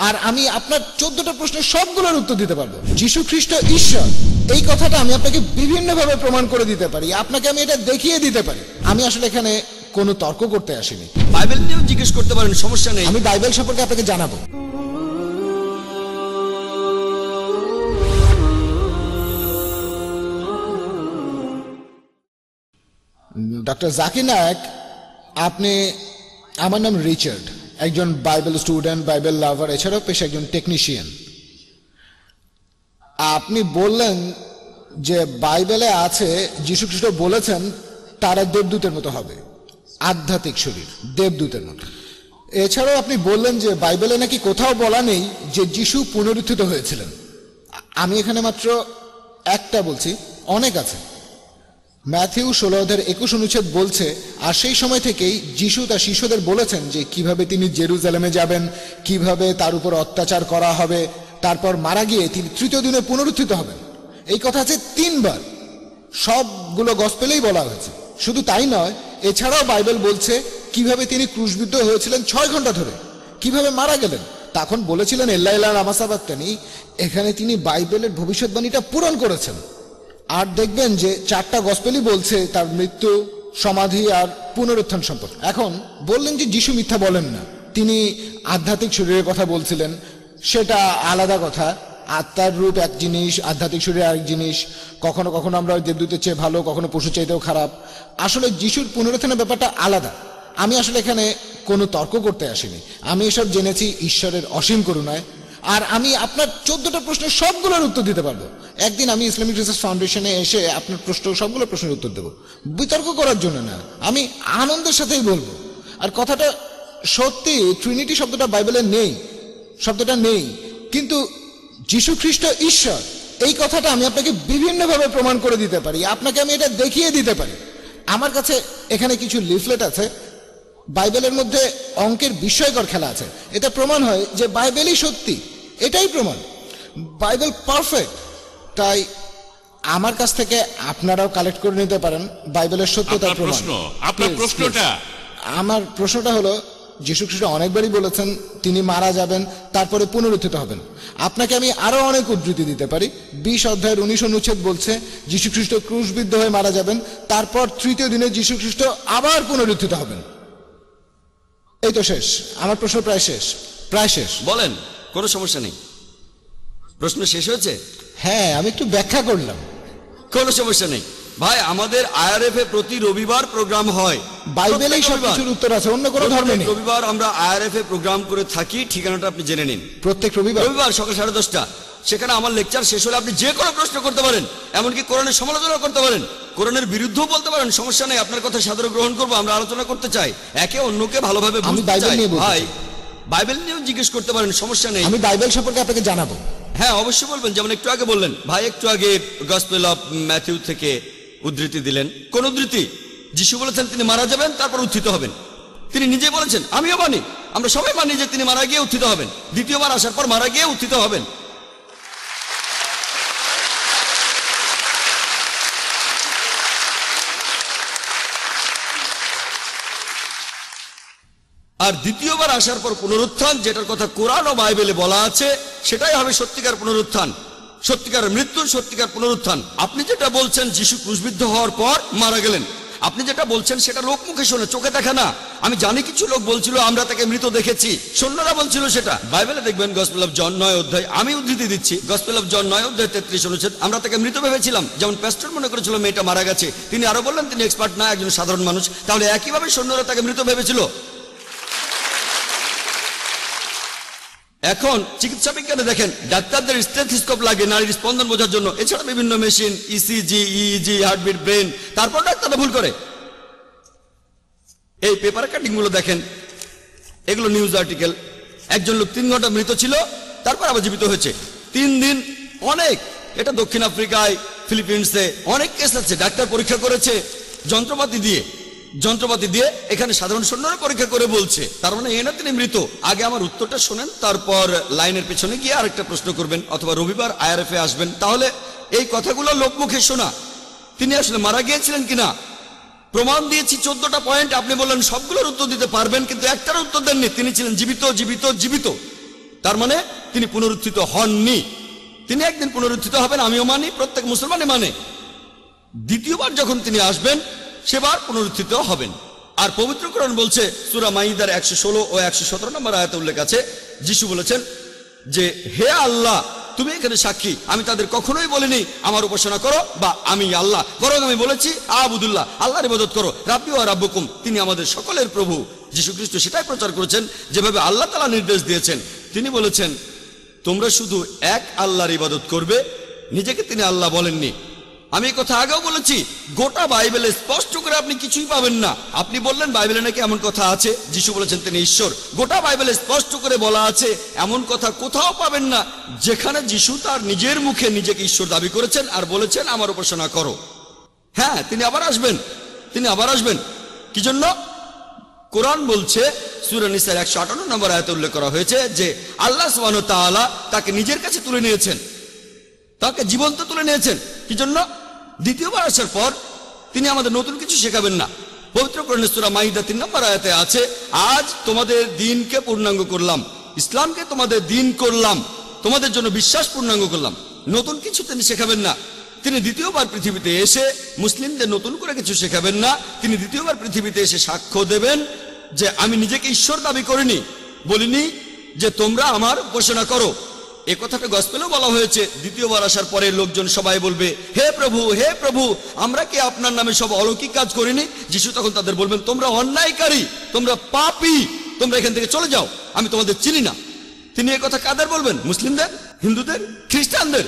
আর আমি আপনার 14টা প্রশ্নের সবগুলোর উত্তর দিতে পারবো। যীশু খ্রিস্ট ঈশ্বর, এই কথাটা আমি আপনাকে বিভিন্নভাবে প্রমাণ করে দিতে পারি, আপনাকে আমি এটা দেখিয়ে দিতে পারি। আমি আসলে এখানে কোনো তর্ক করতে আসিনি। বাইবেল নিয়েও জিজ্ঞেস করতে পারেন, সমস্যা নেই। আমি বাইবেল সম্পর্কে আপনাকে জানাবো। ডক্টর জাকির নায়েক, আমার নাম রিচার্ড, একজন বাইবেল স্টুডেন্ট, বাইবেল লাভার, এছাড়াও পেশা একজন টেকনিশিয়ান। আপনি বললেন যে বাইবেলে আছে যীশু খ্রিস্ট বলেছেন তারা দেবদূতের মতো হবে, আধ্যাত্মিক শরীর, দেবদূতের মতো। এছাড়াও আপনি বললেন যে বাইবেলে নাকি কোথাও বলা নেই যে যীশু পুনরুত্থিত হয়েছিলেন। আমি এখানে মাত্র একটা বলছি, অনেক আছে। ম্যাথিউ 16:21 বলছে, আর সেই সময় থেকেই যীশু তার শিষ্যদের বলেছেন যে কিভাবে তিনি জেরুজালেমে যাবেন, কিভাবে তার উপর অত্যাচার করা হবে, তারপর মারা গিয়ে তিনি তৃতীয় দিনে পুনরুত্থিত হবেন। এই কথা আছে 3 বার, সবগুলো গসপেলেই বলা হয়েছে। শুধু তাই নয়, এছাড়াও বাইবেল বলছে কিভাবে তিনি ক্রুশবিদ্ধ হয়েছিলেন 6 ঘন্টা ধরে, কিভাবে মারা গেলেন। তখন বলেছিলেন এল্লাইলা রামাসাবাত্তানি, এখানে তিনি বাইবেলের ভবিষ্যৎবাণীটা পূরণ করেছেন। আর দেখবেন যে 4টা গসপেলই বলছে তার মৃত্যু, সমাধি আর পুনরুত্থান সম্পর্কে। এখন বললেন যে যীশু মিথ্যা বলেন না, তিনি আধ্যাত্মিক শরীরের কথা বলছিলেন, সেটা আলাদা কথা। আত্মার রূপ এক জিনিস, আধ্যাত্মিক শরীর আরেক জিনিস। কখনো কখনো আমরা দেবদূতের চেয়ে ভালো, কখনো পশু চাইতেও খারাপ। আসলে যিশুর পুনরুত্থানের ব্যাপারটা আলাদা। আমি আসলে এখানে কোনো তর্ক করতে আসিনি। আমি এসব জেনেছি ঈশ্বরের অসীম করুণায়। আর আমি আপনার 14টা প্রশ্নের সবগুলোর উত্তর দিতে পারবো। একদিন আমি ইসলামিক রিসার্চ ফাউন্ডেশনে এসে আপনার সবগুলো প্রশ্নের উত্তর দেবো, বিতর্ক করার জন্য না, আমি আনন্দের সাথেই বলবো। আর কথাটা সত্যি, ট্রিনিটি শব্দটা বাইবেলে নেই, শব্দটা নেই, কিন্তু যীশু খ্রিস্ট ঈশ্বর, এই কথাটা আমি আপনাকে বিভিন্নভাবে প্রমাণ করে দিতে পারি, আপনাকে আমি এটা দেখিয়ে দিতে পারি। আমার কাছে এখানে কিছু লিফলেট আছে, বাইবেলের মধ্যে অঙ্কের বিস্ময়কর খেলা আছে। এটা প্রমাণ হয় যে বাইবেলই সত্যি, এটাই প্রমাণ, বাইবেল পারফেক্ট। তাই আমার কাছ থেকে আপনারাও কালেক্ট করে নিতে পারেন বাইবেলের সত্যতার প্রমাণ। আপনার প্রশ্নটা, আমার প্রশ্নটা হলো, যীশু খ্রিস্ট অনেকবারই বলেছেন তিনি মারা যাবেন, তারপরে পুনরুত্থিত হবেন। আপনাকে আমি আরো অনেক উদ্ধৃতি দিতে পারি। 20 অধ্যায়ের 19 অনুচ্ছেদ বলছে যীশু খ্রিস্ট ক্রুশবিদ্ধ হয়ে মারা যাবেন, তারপর তৃতীয় দিনে যীশু খ্রিস্ট আবার পুনরুত্থিত হবেন। এই তো শেষ, আমার প্রশ্ন প্রায় শেষ, প্রায় শেষ। বলেন, কোনো সমস্যা নেই। প্রশ্ন শেষ হয়েছে? হ্যাঁ, আমি একটু ব্যাখ্যা করলাম। কোনো সমস্যা নেই ভাই, আমাদের IRF এ প্রতি রবিবার প্রোগ্রাম হয়। বাইবেলেই সবকিছুর উত্তর আছে, অন্য কোনো ধর্মে নেই। রবিবার আমরা IRF এ প্রোগ্রাম করে থাকি, ঠিকানাটা আপনি জেনে নিন। প্রত্যেক রবিবার সকাল 10:30। সেখানে আমার লেকচার শেষ হলে আপনি যে কোনো প্রশ্ন করতে পারেন, এমনকি কোরআনের সমালোচনা করতে পারেন, কোরআনের বিরুদ্ধেও বলতে পারেন, সমস্যা নেই। আপনার কথা সাদরে গ্রহণ করবো, আমরা আলোচনা করতে চাই, একে অন্যকে ভালোভাবে বুঝতে চাই। ভাই, বাইবেল নিয়েও জিজ্ঞেস করতে পারেন, সমস্যা নেই। আমি বাইবেল সম্পর্কে আপনাকে জানাবো। হ্যাঁ, অবশ্যই বলবেন। যেমন একটু আগে বললেন ভাই, একটু আগে গসপেল অফ ম্যাথিউ থেকে উদ্ধৃতি দিলেন। কোন উদ্ধৃতি? যিশু বলেছেন তিনি মারা যাবেন, তারপর উত্থিত হবেন। তিনি নিজে বলেছেন, আমিও মানি, আমরা সবাই মানি যে তিনি মারা গিয়ে উত্থিত হবেন, দ্বিতীয়বার আসার পর মারা গিয়ে উত্থিত হবেন। আর দ্বিতীয়বার আসার পর পুনরুত্থান, যেটার কথা কোরআন ও বাইবেলে বলা আছে, সেটাই হবে সত্যিকার পুনরুত্থান, সত্যিকার মৃত্যু, সত্যিকার পুনরুত্থান। আপনি যেটা বলছেন যিশু ক্রুশবিদ্ধ হওয়ার পর মারা গেলেন, আপনি যেটা বলছেন সেটা লোক মুখে শোনে, চোখে দেখা না। আমি জানি কিছু লোক বলছিল আমরা তাকে মৃত দেখেছি, সৈন্যরা বলছিল সেটা। বাইবেলে দেখবেন গসপেল অফ জন 9 অধ্যায়, আমি উদ্ধৃতি দিচ্ছি, গসপেল অফ জন 9 অধ্যায় 33 অনুচ্ছেদ, আমরা তাকে মৃত ভেবেছিলাম। যেমন প্যাস্টর মনে করেছিল মেয়েটা মারা গেছে, তিনি আরো বললেন তিনি এক্সপার্ট না, একজন সাধারণ মানুষ। তাহলে একইভাবে সৈন্যরা তাকে মৃত ভেবেছিল। এখন চিকিৎসা বিজ্ঞানে দেখেন, ডাক্তারদের স্টেথোস্কোপ লাগে নারীর স্পন্দন বোঝার জন্য, এছাড়া বিভিন্ন machine, ECG, EEG, heartbeat, brain. তারপর ডাক্তাররা ভুল করে। এই পেপার কাটিং গুলো দেখেন, এগুলো নিউজ আর্টিকেল। একজন লোক 3 ঘন্টা মৃত ছিল, তারপর আবার জীবিত হয়েছে 3 দিন। অনেক, এটা দক্ষিণ আফ্রিকায়, ফিলিপিন্সে অনেক কেস আছে। ডাক্তার পরীক্ষা করেছে যন্ত্রপাতি দিয়ে, এখানে সাধারণ সৈন্যরা পরীক্ষা করে বলছে, তার মানে এ না তিনি মৃত। আগে আমার উত্তরটা শোনেন, তারপর লাইনের পেছনে গিয়ে আরেকটা প্রশ্ন করবেন, অথবা রবিবার IRF এ আসবেন। তাহলে এই কথাগুলো লোকমুখে শোনা, তিনি আসলে মারা গিয়েছিলেন কিনা প্রমাণ দিয়েছি। 14টা পয়েন্ট, আপনি বললেন সবগুলোর উত্তর দিতে পারবেন, কিন্তু একটার উত্তর দেননি। তিনি ছিলেন জীবিত, জীবিত, জীবিত। তার মানে তিনি পুনরুত্থিত হননি। তিনি একদিন পুনরুত্থিত হবেন, আমিও মানি, প্রত্যেক মুসলমানই মানে। দ্বিতীয়বার যখন তিনি আসবেন সেবার পুনরুত্থিত হবেন। আর পবিত্র কোরআন বলছে সূরা মাইদার 116 ও 117 নম্বর আয়াতে উল্লেখ আছে, যিশু বলেছেন যে হে আল্লাহ, তুমি এখানে সাক্ষী, আমি তাদের কখনোই বলিনি আমার উপাসনা করো বা আমি আল্লাহ, বরং আমি বলেছি আবুদুল্লাহ, আল্লাহর ইবাদত করো, রাব্বি ওয়া রাব্বুকুম, তিনি আমাদের সকলের প্রভু। যীশু খ্রিস্ট সেটাই প্রচার করেছেন যেভাবে আল্লাহ তাআলা নির্দেশ দিয়েছেন। তিনি বলেছেন তোমরা শুধু এক আল্লাহর ইবাদত করবে, নিজেকে তিনি আল্লাহ বলেননি। আমি এই কথা আগেও বলেছি, গোটা বাইবেলে স্পষ্ট করে আপনি কিছুই পাবেন না। আপনি বললেন বাইবেলে নাকি এমন কথা আছে, যিশু বলেছেন তিনি ঈশ্বর। গোটা বাইবেলে স্পষ্ট করে বলা আছে, এমন কথা কোথাও পাবেন না যেখানে যিশু তার নিজের মুখে নিজেকে ঈশ্বর দাবি করেছেন আর বলেছেন আমার উপাসনা করো। হ্যাঁ, তিনি আবার আসবেন, তিনি আবার আসবেন। কি জন্য? কোরআন বলছে সূরা নিসার 158 নম্বর আয়াতে উল্লেখ করা হয়েছে যে আল্লাহ সুবহানাহু ওয়া তাআলা তাকে নিজের কাছে তুলে নিয়েছেন, তাকে জীবন্ত তুলে নিয়েছেন। কি জন্য? দ্বিতীয়বার আসার পর তিনি আমাদের নতুন কিছু শেখাবেন না। পবিত্র কোরআনে সূরা মাইদা 3 নম্বর আয়াতে আছে, আজ তোমাদের দিনকে পূর্ণাঙ্গ করলাম, ইসলামকে তোমাদের দিন করলাম, তোমাদের জন্য বিশ্বাস পূর্ণাঙ্গ করলাম। নতুন কিছু তিনি শেখাবেন না। তিনি দ্বিতীয়বার পৃথিবীতে এসে মুসলিমদের নতুন করে কিছু শেখাবেন না। তিনি দ্বিতীয়বার পৃথিবীতে এসে সাক্ষ্য দেবেন যে আমি নিজেকে ঈশ্বর দাবি করিনি, বলিনি যে তোমরা আমার উপাসনা করো। এ কথাটা গসপেলেও বলা হয়েছে, দ্বিতীয়বার আসার পরে লোকজন সবাই বলবে হে প্রভু, হে প্রভু, আমরা কি আপনার নামে সব অলৌকিক কাজ করিনি? যিশু তখন তাদের বলবেন তোমরা অন্যায়কারী, তোমরা পাপী, তোমরা এখান থেকে চলে যাও, আমি তোমাদের চিনি না। তিনি এ কথা কাদের বলবেন? মুসলিমদের, হিন্দুদের, খ্রিস্টানদের।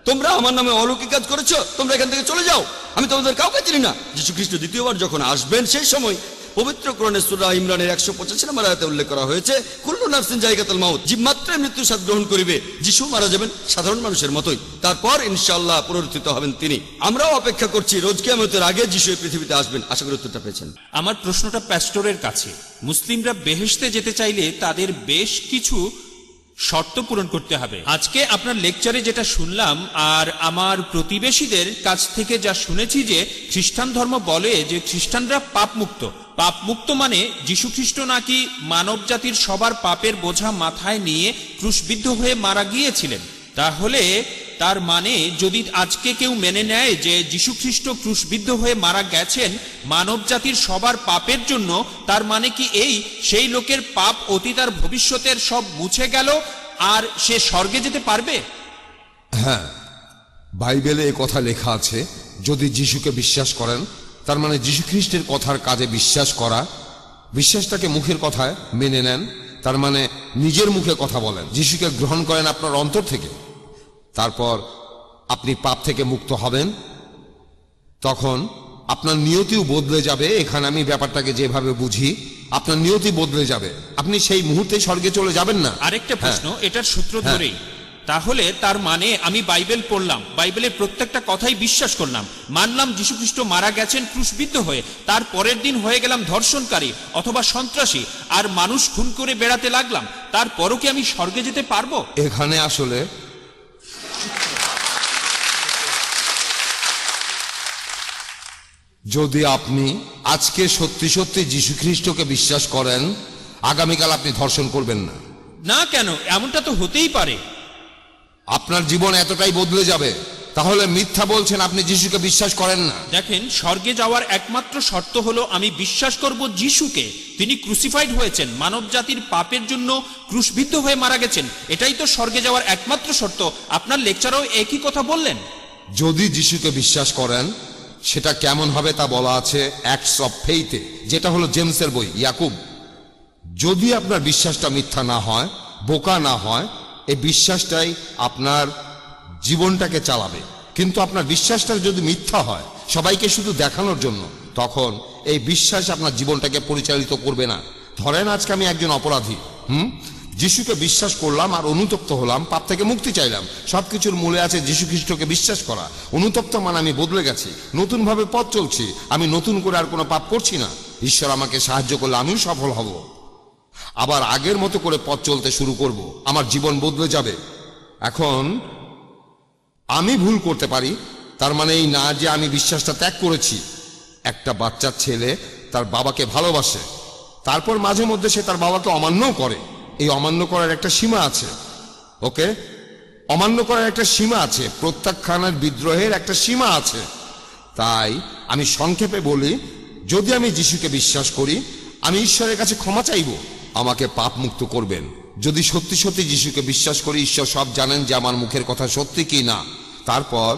তোমরা আমার নামে অলৌকিক কাজ করেছো, তোমরা এখান থেকে চলে যাও, আমি তোমাদের কাউকে চিনি না। যিশু খ্রিস্ট দ্বিতীয়বার যখন আসবেন সেই সময় পবিত্র কোরআনে সূরা ইমরানের 185 নম্বর আয়াতে উল্লেখ করা হয়েছে, কুল্লু নাফসিন যায়কাতুল মাউত, জীবমাত্রায় মৃত্যু স্বাদ গ্রহণ করিবে। যিশু মারা যাবেন সাধারণ মানুষের মতোই, তারপর ইনশাআল্লাহ পুনরুত্থিত হবেন তিনি। আমরাও অপেক্ষা করছি রোজ কিয়ামতের আগে যিশু এই পৃথিবীতে আসবেন। আশা করি উত্তরটা পেয়েছেন। আমার প্রশ্নটা প্যাস্টরের কাছে। মুসলিমরা বেহেশতে যেতে চাইলে তাদের বেশ কিছু শর্ত পূরণ করতে হবে। আজকে আপনার লেকচারে যেটা শুনলাম আর আমার প্রতিবেশীদের কাছ থেকে যা শুনেছি যে খ্রিস্টান ধর্ম বলে যে খ্রিস্টানরা পাপ মুক্ত। পাপ মুক্ত মানে যীশু খ্রিস্ট নাকি মানব জাতির সবার পাপের বোঝা মাথায় নিয়ে ক্রুশবিদ্ধ হয়ে মারা গিয়েছিলেন। তাহলে তার মানে যদি আজকে কেউ মেনে নেয় যে যীশু খ্রিস্ট ক্রুশবিদ্ধ হয়ে মারা গেছেন মানব জাতির সবার পাপের জন্য, তার মানে কি এই সেই লোকের পাপ অতীত আর ভবিষ্যতের সব মুছে গেল আর সে স্বর্গে যেতে পারবে? হ্যাঁ, বাইবেলে এ কথা লেখা আছে, যদি যিশুকে বিশ্বাস করেন, তার মানে যীশু খ্রিস্টের কথার কাজে বিশ্বাস করা। বিশ্বাসটাকে মুখের কথায় মেনে নেন, তার মানে নিজের মুখে কথা বলেন, যিশুকে গ্রহণ করেন আপনার অন্তর থেকে, তারপর আপনি পাপ থেকে মুক্ত হবেন। তখন আপনার নিয়তিও বদলে যাবে। এখানে আমি ব্যাপারটাকে যেভাবে বুঝি, আপনার নিয়তি বদলে যাবে, আপনি সেই মুহূর্তে স্বর্গে চলে যাবেন না। আরেকটা প্রশ্ন এটার সূত্র ধরেই, তাহলে তার মানে আমি বাইবেল পড়লাম, বাইবেলের প্রত্যেকটা কথাই বিশ্বাস করলাম, মানলাম যীশু খ্রিস্ট মারা গেছেন ক্রুশবিদ্ধ হয়ে, তার পরের দিন হয়ে গেলাম ধর্ষণকারী অথবা সন্ত্রাসী আর মানুষ খুন করে বেড়াতে লাগলাম, তারপরও কি আমি স্বর্গে যেতে পারবো? এখানে আসলে যদি আপনি আজকে সত্যি সত্যি যীশু খ্রিস্টকে বিশ্বাস করেন, আগামীকাল আপনি ধর্ষণ করবেন না। না কেন? এমনটা তো হতেই পারে। আপনার জীবন এতটাই বদলে যাবে। তাহলে মিথ্যা বলছেন, আপনি যিশুকে বিশ্বাস করেন না। দেখেন, স্বর্গে যাওয়ার একমাত্র শর্ত হলো আমি বিশ্বাস করব যিশুকে, তিনি ক্রুসিফাইড হয়েছেন, মানব জাতির পাপের জন্য ক্রুশবিদ্ধ হয়ে মারা গেছেন। এটাই তো স্বর্গে যাওয়ার একমাত্র শর্ত। আপনার লেকচারেও একই কথা বললেন। যদি যিশুকে বিশ্বাস করেন, সেটা কেমন হবে তা বলা আছে অ্যাক্টস অফ ফেইথে, যেটা হলো জেমসের বই, ইয়াকুব। যদি আপনার বিশ্বাসটা মিথ্যা না হয়, বোকা না হয়, এই বিশ্বাসটাই আপনার জীবনটাকে চালাবে। কিন্তু আপনার বিশ্বাসটা যদি মিথ্যা হয়, সবাইকে শুধু দেখানোর জন্য, তখন এই বিশ্বাস আপনার জীবনটাকে পরিচালিত করবে না। ধরেন আজকে আমি একজন অপরাধী, যিশুকে বিশ্বাস করলাম আর অনুতপ্ত হলাম, পাপ থেকে মুক্তি চাইলাম। সবকিছুর মূলে আছে যিশু খ্রিস্টকে বিশ্বাস করা। অনুতপ্ত মানে আমি বদলে গেছি, নতুনভাবে পথ চলছি, আমি নতুন করে আর কোনো পাপ করছি না। ঈশ্বর আমাকে সাহায্য করলে আমিও সফল হব, আবার আগের মতো করে পথ চলতে শুরু করব, আমার জীবন বদলে যাবে। এখন আমি ভুল করতে পারি, তার মানে এই না যে আমি বিশ্বাসটা ত্যাগ করেছি। একটা বাচ্চা ছেলে তার বাবাকে ভালোবাসে, তারপর মাঝে মধ্যে সে তার বাবাকে অমান্যও করে, এই অমান্য করার একটা সীমা আছে। ওকে, অমান্য করার একটা সীমা আছে, প্রত্যাখ্যানের বিদ্রোহের একটা সীমা আছে। তাই আমি সংক্ষেপে বলি, যদি আমি যিশুকে বিশ্বাস করি, আমি ঈশ্বরের কাছে ক্ষমা চাইব, আমাকে পাপ মুক্ত করবেন। যদি সত্যি সত্যি যিশুকে বিশ্বাস করি, ঈশ্বর সব জানেন যে আমার মুখের কথা সত্যি কি না। তারপর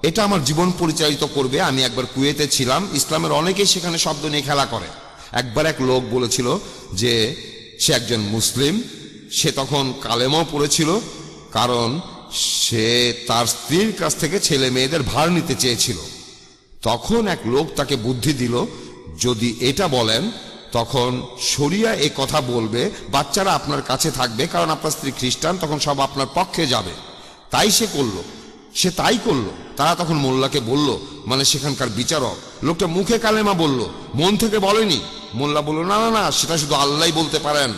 এটা আমার জীবন পরিচালিত করবে। আমি একবার কুয়েতে ছিলাম, ইসলামের অনেকেই সেখানে শব্দ নিয়ে খেলা করে। একবার এক লোক বলেছিল যে সে একজন মুসলিম, সে তখন কালেমাও পড়েছিল, কারণ সে তার স্ত্রীর কাছ থেকে ছেলে মেয়েদের ভার নিতে চেয়েছিল। তখন এক লোক তাকে বুদ্ধি দিল, যদি এটা বলেন তখন শরিয়া এ কথা বলবে, বাচ্চারা আপনার কাছে থাকবে, কারণ আপনার স্ত্রী খ্রিস্টান, তখন সব আপনার পক্ষে যাবে। তাই সে করলো, সে তাই করলো। তারা তখন মোল্লাকে বলল, মানে সেখানকার বিচারক, লোকটা মুখে কালেমা বলল, মন থেকে বলেনি। মোল্লা বলল, না না না, সেটা শুধু আল্লাহই বলতে পারেন।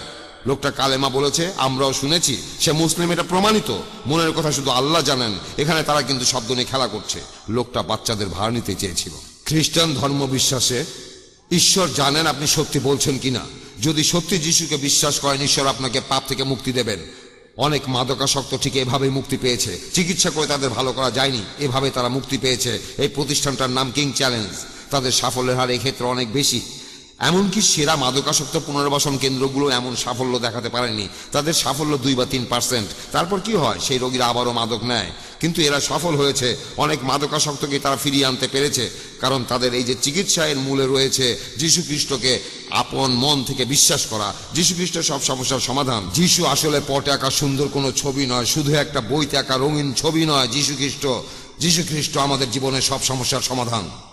লোকটা কালেমা বলেছে, আমরাও শুনেছি, সে মুসলিম, এটা প্রমাণিত, মনের কথা শুধু আল্লাহ জানেন। এখানে তারা কিন্তু শব্দ নিয়ে খেলা করছে। লোকটা বাচ্চাদের ভার নিতে চেয়েছিল। খ্রিস্টান ধর্ম বিশ্বাসে ঈশ্বর জানেন আপনি সত্যি বলছেন কিনা। যদি সত্যি যিশুকে বিশ্বাস করেন, ঈশ্বর আপনাকে পাপ থেকে মুক্তি দেবেন। অনেক মাদকাসক্ত ঠিক এভাবেই মুক্তি পেয়েছে, চিকিৎসা করে তাদের ভালো করা যায়নি, এভাবে তারা মুক্তি পেয়েছে। এই প্রতিষ্ঠানটার নাম কিং চ্যালেঞ্জ। তাদের সাফল্যের হার এই ক্ষেত্রে অনেক বেশি। এমনকি সেরা মাদকাসক্ত পুনর্বাসন কেন্দ্রগুলো এমন সাফল্য দেখাতে পারেনি। তাদের সাফল্য 2 বা 3%। তারপর কি হয়, সেই রোগীরা আবারও মাদক নেয়। কিন্তু এরা সফল হয়েছে, অনেক মাদকাসক্তকে তারা ফিরিয়ে আনতে পেরেছে, কারণ তাদের এই যে চিকিৎসা, এর মূলে রয়েছে যীশু খ্রিস্টকে আপন মন থেকে বিশ্বাস করা। যীশু খ্রিস্ট সব সমস্যার সমাধান। যীশু আসলে পটে আঁকা সুন্দর কোনো ছবি নয়, শুধু একটা বইতে আঁকা রঙিন ছবি নয়। যীশু খ্রিস্ট আমাদের জীবনের সব সমস্যার সমাধান।